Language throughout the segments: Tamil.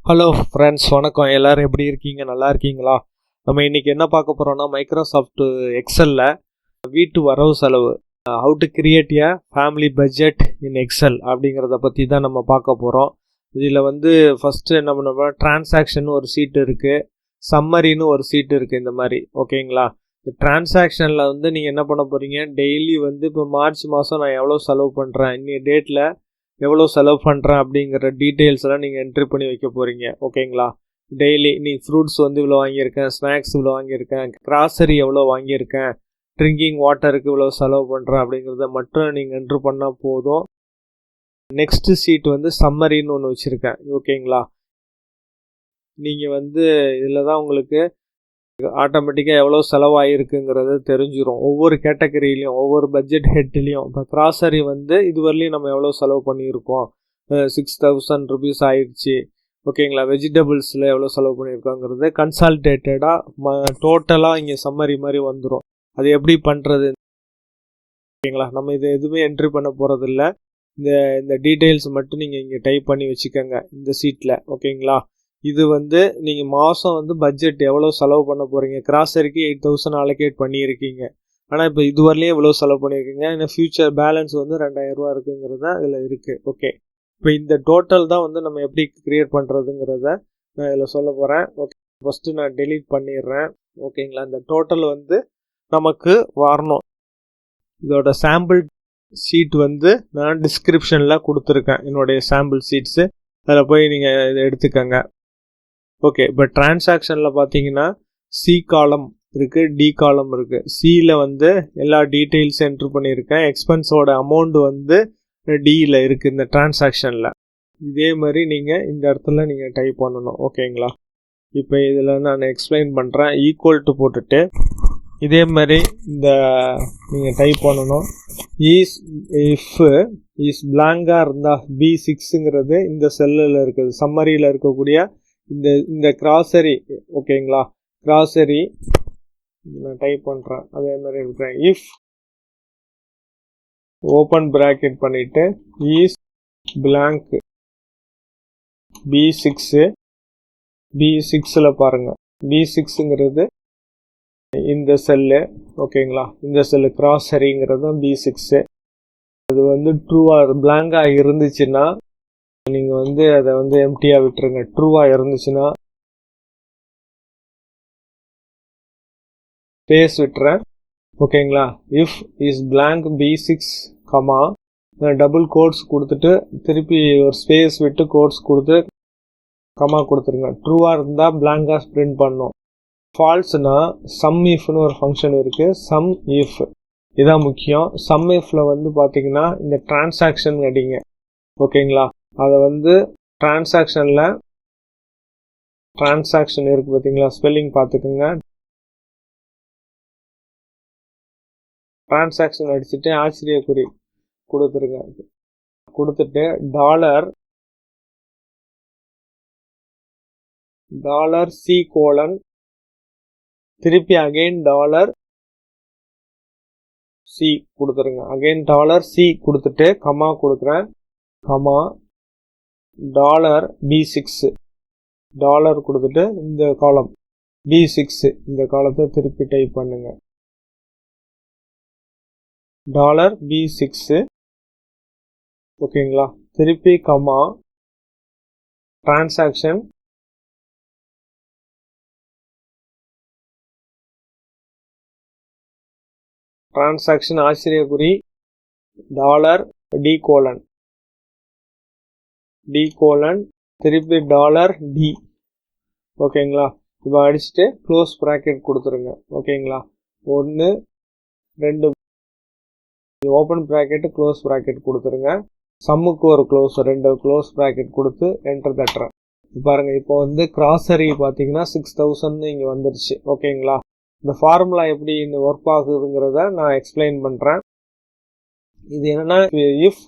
ஹலோ ஃப்ரெண்ட்ஸ், வணக்கம். எல்லோரும் எப்படி இருக்கீங்க? நல்லா இருக்கீங்களா? நம்ம இன்றைக்கி என்ன பார்க்க போகிறோன்னா, மைக்ரோசாஃப்ட் எக்ஸலில் வீட்டு வரவு செலவு, how to create a family budget in Excel அப்படிங்கிறத பற்றி தான் நம்ம பார்க்க போகிறோம். இதில் ஃபஸ்ட்டு என்ன பண்ண டிரான்சாக்ஷன் ஒரு சீட்டு இருக்குது, சம்மரின்னு ஒரு சீட்டு இருக்குது. இந்த மாதிரி ஓகேங்களா? இந்த டிரான்சாக்ஷனில் நீங்கள் என்ன பண்ண போகிறீங்க, டெய்லி இப்போ மார்ச் மாதம் நான் எவ்வளோ செலவு பண்ணுறேன், இன்னைய டேட்டில் எவ்வளோ செலவு பண்ணுறேன் அப்படிங்கிற டீட்டெயில்ஸ் எல்லாம் நீங்கள் என்ட்ரி பண்ணி வைக்க போகிறீங்க. ஓகேங்களா? டெய்லி நீங்கள் ஃப்ரூட்ஸ் இவ்வளோ வாங்கியிருக்கேன், ஸ்நாக்ஸ் இவ்வளோ வாங்கியிருக்கேன், கிராசரி எவ்வளோ வாங்கியிருக்கேன், ட்ரிங்கிங் வாட்டருக்கு இவ்வளோ செலவு பண்ணுறேன் அப்படிங்கிறத மட்டும் நீங்கள் என்ட்ரு பண்ணால் போதும். நெக்ஸ்ட்டு சீட் சம்மரின்னு ஒன்று வச்சுருக்கேன். ஓகேங்களா? நீங்கள் இதில் தான் உங்களுக்கு ஆட்டோமேட்டிக்காக எவ்வளோ செலவாகிருக்குங்கிறது தெரிஞ்சிடும். ஒவ்வொரு கேட்டகரியிலையும் ஒவ்வொரு பட்ஜெட் ஹெட்லேயும். இப்போ கிராசரி இதுவரையிலையும் நம்ம எவ்வளோ செலவு பண்ணியிருக்கோம், 6,000 rupees ஆயிடுச்சு. ஓகேங்களா? வெஜிடபிள்ஸில் எவ்வளோ செலவு பண்ணியிருக்கோங்கிறது கன்சால்டேட்டடாக டோட்டலாக இங்கே சம்மரி மாதிரி வந்துடும். அது எப்படி பண்ணுறது? ஓகேங்களா? நம்ம இதை எதுவுமே என்ட்ரி பண்ண போகிறதில்ல. இந்த டீட்டெயில்ஸ் மட்டும் நீங்கள் இங்கே டைப் பண்ணி வச்சுக்கோங்க இந்த சீட்டில். ஓகேங்களா? இது நீங்கள் மாதம் பட்ஜெட் எவ்வளோ செலவு பண்ண போகிறீங்க. கிராசரிக்கு 8,000 அலோகேட் பண்ணியிருக்கீங்க. ஆனால் இப்போ இதுவரையிலையும் எவ்வளோ செலவு பண்ணியிருக்கீங்க, இன்னும் ஃபியூச்சர் பேலன்ஸ் 2,000 ரூபா இருக்குங்கிறது தான் இதில் இருக்குது. ஓகே, இப்போ இந்த டோட்டல் தான் நம்ம எப்படி க்ரியேட் பண்ணுறதுங்கிறத நான் இதில் சொல்ல போகிறேன். ஓகே, ஃபஸ்ட்டு நான் டெலீட் பண்ணிடுறேன். ஓகேங்களா? இந்த டோட்டல் நமக்கு வரணும். இதோட சாம்பிள் ஷீட் நான் டிஸ்கிரிப்ஷனில் கொடுத்துருக்கேன், என்னுடைய சாம்பிள் ஷீட்ஸு. அதில் போய் நீங்கள் இதை எடுத்துக்கோங்க. ஓகே, இப்போ டிரான்சாக்ஷனில் பார்த்தீங்கன்னா சி காலம் இருக்குது, டி காலம் இருக்குது. சியில் எல்லா டீட்டெயில்ஸ் என்ட்ரு பண்ணியிருக்கேன். எக்ஸ்பென்ஸோட அமௌண்ட் டியில் இருக்குது இந்த டிரான்சாக்ஷனில். இதே மாதிரி நீங்கள் இந்த இடத்துல நீங்கள் டைப் பண்ணணும். ஓகேங்களா? இப்போ இதில் நான் எக்ஸ்பிளைன் பண்ணுறேன். ஈக்குவல் டு போட்டுட்டு இதே மாதிரி நீங்கள் டைப் பண்ணணும். இஸ் பிளாங்காக இருந்தால் B6ங்கிறது இந்த செல்லில் இருக்குது, சம்மரியில் இருக்கக்கூடிய இந்த கிராசரி. ஓகேங்களா? கிராசரி நான் டைப் பண்ணுறேன். அதே மாதிரி இருக்கிறேன். இஃப் ஓப்பன் பிராக்கெட் பண்ணிவிட்டு இஸ் பிளாங்க் B6ல் பாருங்கள், B6ங்கிறது இந்த செல்லு. ஓகேங்களா? இந்த செல்லு கிராசரிங்கிறது தான் B6. அது ட்ரூவாக பிளாங்காக இருந்துச்சுன்னா நீங்கள் அதை எம்டியாக விட்டுருங்க. ட்ரூவாக இருந்துச்சுன்னா ஸ்பேஸ் விட்டுறேன். ஓகேங்களா? If is blank B6, double quotes கொடுத்துட்டு திருப்பி ஒரு ஸ்பேஸ் விட்டு கோட்ஸ் கொடுத்து கமா கொடுத்துருங்க. ட்ரூவாக இருந்தால் பிளாங்காக பிரிண்ட் பண்ணும். ஃபால்ஸ்னா சம் இஃப்னு ஒரு ஃபங்க்ஷன் இருக்குது. சம் இஃப் இதான் முக்கியம். சம் இஃப்ல பார்த்தீங்கன்னா இந்த டிரான்சாக்ஷன் அடிங்க. ஓகேங்களா? அதை டிரான்சாக்ஷனில் டிரான்சாக்ஷன் இருக்குது பார்த்தீங்களா, ஸ்பெல்லிங் பார்த்துக்குங்க. டிரான்சாக்ஷன் அடிச்சுட்டு ஆச்சரியக்குறி கொடுத்துருங்க. கொடுத்துட்டு டாலர் C கோலன் திருப்பி அகைன் $C கொடுத்துருங்க. அகைன் $C கொடுத்துட்டு கமா கொடுக்குறேன். கமா $B6 டாலர் கொடுத்துட்டு இந்த காலம் B6 இந்த காலத்தை திருப்பி டைப் பண்ணுங்க. $B6. ஓகேங்களா? திருப்பி கமா டிரான்சாக்ஷன் ஆச்சரியக்குறி $D கோலன் திருப்பி $D. ஓகேங்களா? இப்போ அடிச்சுட்டு க்ளோஸ் ப்ராக்கெட் கொடுத்துருங்க. ஓகேங்களா? 1 2 ஓப்பன் ப்ராக்கெட்டு க்ளோஸ் ப்ராக்கெட் கொடுத்துருங்க. சம்முக்கு ஒரு க்ளோஸ் 2 க்ளோஸ் ப்ராக்கெட் கொடுத்து என்டர் தட்டுறேன். பாருங்கள், இப்போ கிராசரி பார்த்தீங்கன்னா 6,000 இங்கே வந்துடுச்சு. ஓகேங்களா? இந்த ஃபார்முலா எப்படி ஒர்க் ஆகுதுங்கிறத நான் எக்ஸ்பிளைன் பண்ணுறேன். இது என்னென்னா, இஃப்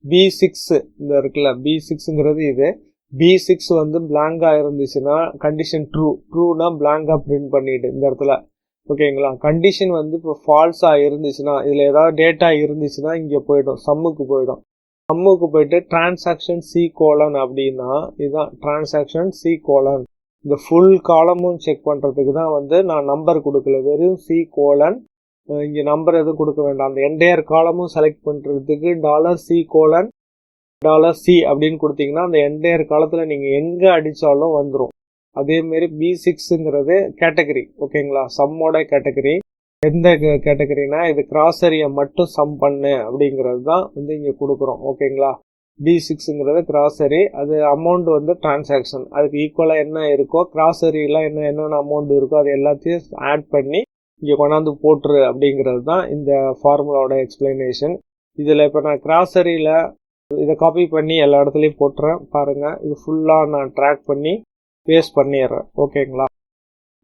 B6 இந்த இருக்குல்ல, B6ங்கிறது இது. B6 பிளாங்காக இருந்துச்சுன்னா கண்டிஷன் ட்ரூனா பிளாங்காக பிரிண்ட் பண்ணிவிடு இந்த இடத்துல. ஓகேங்களா? கண்டிஷன் இப்போ ஃபால்ஸாக இருந்துச்சுன்னா, இதில் ஏதாவது டேட்டா இருந்துச்சுன்னா இங்கே போயிடும், சம்முக்கு போயிடும். சம்முக்கு போயிட்டு டிரான்சாக்ஷன் சி கோலன் அப்படின்னா இதுதான் டிரான்சாக்ஷன் சி கோலன். இந்த ஃபுல் காலமும் செக் பண்ணுறதுக்கு தான் வந்து நான் நம்பர் கொடுக்கல, வெறும் சி கோலன். இங்கே நம்பர் எதுவும் கொடுக்க வேண்டாம். அந்த என்டையர் காலமும் செலக்ட் பண்ணுறதுக்கு $C கோலன் $C அப்படின்னு கொடுத்தீங்கன்னா அந்த என்டையர் காலத்தில் நீங்கள் எங்கே அடித்தாலும் வந்துடும். அதேமாரி B6ங்கிறது கேட்டகரி, ஓகேங்களா, சம்மோட கேட்டகரி. எந்த கேட்டகரினா இது கிராசரியை மட்டும் சம் பண்ணு அப்படிங்கிறது தான் வந்து இங்கே கொடுக்குறோம், ஓகேங்களா. B6ங்கிறது கிராசரி, அது அமௌண்ட் வந்து டிரான்சாக்ஷன், அதுக்கு ஈக்குவலாக என்ன இருக்கோ கிராசரிலாம் என்னென்ன அமௌண்ட் இருக்கோ அது எல்லாத்தையும் ஆட் பண்ணி இங்கே கொண்டாந்து போட்டுரு அப்படிங்கிறது தான் இந்த ஃபார்முலாவோட எக்ஸ்பிளனேஷன். இதில் இப்போ நான் கிராசரியில் இதை காப்பி பண்ணி எல்லா இடத்துலையும் போட்டுறேன் பாருங்கள். இது ஃபுல்லாக நான் ட்ராக் பண்ணி பேஸ்ட் பண்ணிடுறேன், ஓகேங்களா.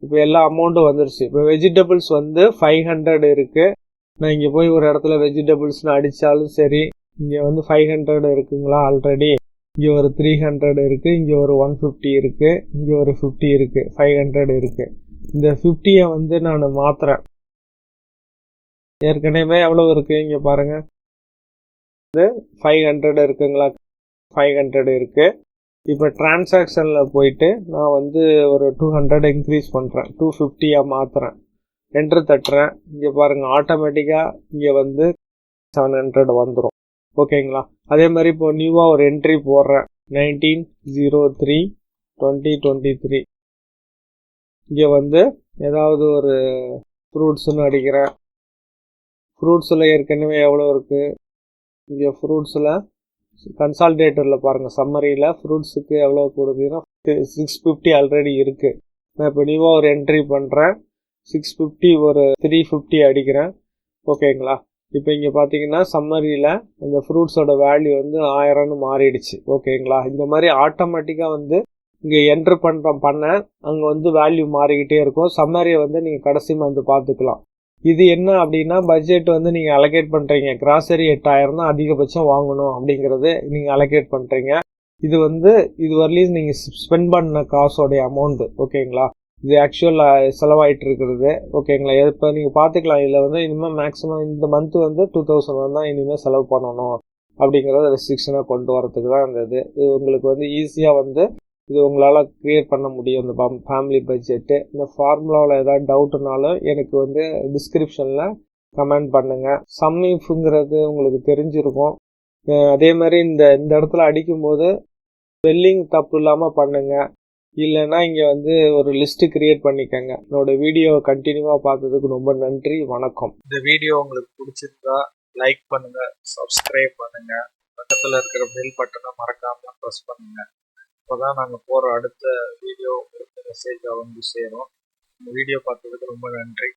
இப்போ எல்லா அமௌண்ட்டும் வந்துருச்சு. இப்போ வெஜிடபிள்ஸ் வந்து 500 இருக்குது. நான் இங்கே போய் ஒரு இடத்துல வெஜிடபிள்ஸ்னு அடித்தாலும் சரி, இங்கே வந்து 500 இருக்குங்களா ஆல்ரெடி, இங்கே ஒரு 300 இருக்குது, இங்கே ஒரு 150 இருக்குது, இங்கே ஒரு 50 இருக்குது, 500 இருக்குது. இந்த 50யை வந்து நான் மாற்றுறேன். ஏற்கனவே எவ்வளோ இருக்குது இங்கே பாருங்கள், இது 500 இருக்குங்களா, 500 இருக்குது. இப்போ டிரான்சாக்ஷனில் போயிட்டு நான் வந்து ஒரு 200 இன்க்ரீஸ் பண்ணுறேன், 250யாக மாற்றுறேன், என்ட்ரு தட்டுறேன். இங்கே பாருங்கள் ஆட்டோமேட்டிக்காக இங்கே வந்து 700 வந்துடும், ஓகேங்களா. அதே மாதிரி இப்போ நியூவாக ஒரு என்ட்ரி போடுறேன், 19/03/2023. இங்கே வந்து ஏதாவது ஒரு ஃப்ரூட்ஸ்னு அடிக்கிறேன். ஃப்ரூட்ஸில் ஏற்கனவே எவ்வளோ இருக்குது, இங்கே ஃப்ரூட்ஸில் கன்சால்டேட்டரில் பாருங்கள், சம்மரியில் ஃப்ரூட்ஸுக்கு எவ்வளோ கொடுக்குறீங்கன்னா 650 ஆல்ரெடி இருக்குது. நான் இப்போ நியூவாக ஒரு என்ட்ரி பண்ணுறேன், 650 ஒரு 350 அடிக்கிறேன், ஓகேங்களா. இப்போ இங்கே பார்த்தீங்கன்னா சம்மரியில் இந்த ஃப்ரூட்ஸோட வேல்யூ வந்து 1000ன்னு மாறிடுச்சு, ஓகேங்களா. இந்த மாதிரி ஆட்டோமேட்டிக்காக வந்து இங்கே என்ட்ரு பண்ண அங்கே வந்து வேல்யூ மாறிக்கிட்டே இருக்கும். சம்மரியை வந்து நீங்கள் கடைசி மந்த் பார்த்துக்கலாம். இது என்ன அப்படின்னா பட்ஜெட் வந்து நீங்கள் அலோகேட் பண்ணுறீங்க. கிராசரி 8000 தான் அதிகபட்சம் வாங்கணும் அப்படிங்கிறது நீங்கள் அலோகேட் பண்ணுறீங்க. இது வந்து இது வரலையும் நீங்கள் ஸ்பெண்ட் பண்ண காசோடைய அமௌண்ட்டு, ஓகேங்களா. இது ஆக்சுவல் செலவாயிட்டு இருக்கிறது, ஓகேங்களா. இப்போ நீங்கள் பார்த்துக்கலாம். இதில் வந்து இனிமேல் மேக்ஸிமம் இந்த மந்த்து வந்து 2000 தான் இனிமேல் செலவு பண்ணணும் அப்படிங்கிறத ரெஸ்ட்ரிக்ஷனாக கொண்டு வரதுக்கு தான் இந்த இது உங்களுக்கு வந்து ஈஸியாக வந்து இது உங்களால் க்ரியேட் பண்ண முடியும் இந்த ஃபேமிலி பட்ஜெட்டு. இந்த ஃபார்முலாவில் ஏதாவது டவுட்டுனாலும் எனக்கு வந்து டிஸ்கிரிப்ஷனில் கமெண்ட் பண்ணுங்கள். சம்மிஃப்ங்கிறது உங்களுக்கு தெரிஞ்சிருக்கும். அதே மாதிரி இந்த இடத்துல அடிக்கும்போது ஸ்பெல்லிங் தப்பு இல்லாமல் பண்ணுங்கள். இல்லைன்னா இங்கே வந்து ஒரு லிஸ்ட்டு க்ரியேட் பண்ணிக்கோங்க. என்னோட வீடியோவை கண்டினியூவாக பார்த்ததுக்கு ரொம்ப நன்றி, வணக்கம். இந்த வீடியோ உங்களுக்கு பிடிச்சிருந்தா லைக் பண்ணுங்கள், சப்ஸ்கிரைப் பண்ணுங்கள், பக்கத்தில் இருக்கிற பெல் பட்டனை மறக்காமல் ப்ரெஸ் பண்ணுங்கள். அப்போ தான் நாங்கள் போகிற அடுத்த வீடியோ உங்களுக்கு மெசேஜ் வந்து சேரும். இந்த வீடியோ பார்த்ததுக்கு ரொம்ப நன்றி.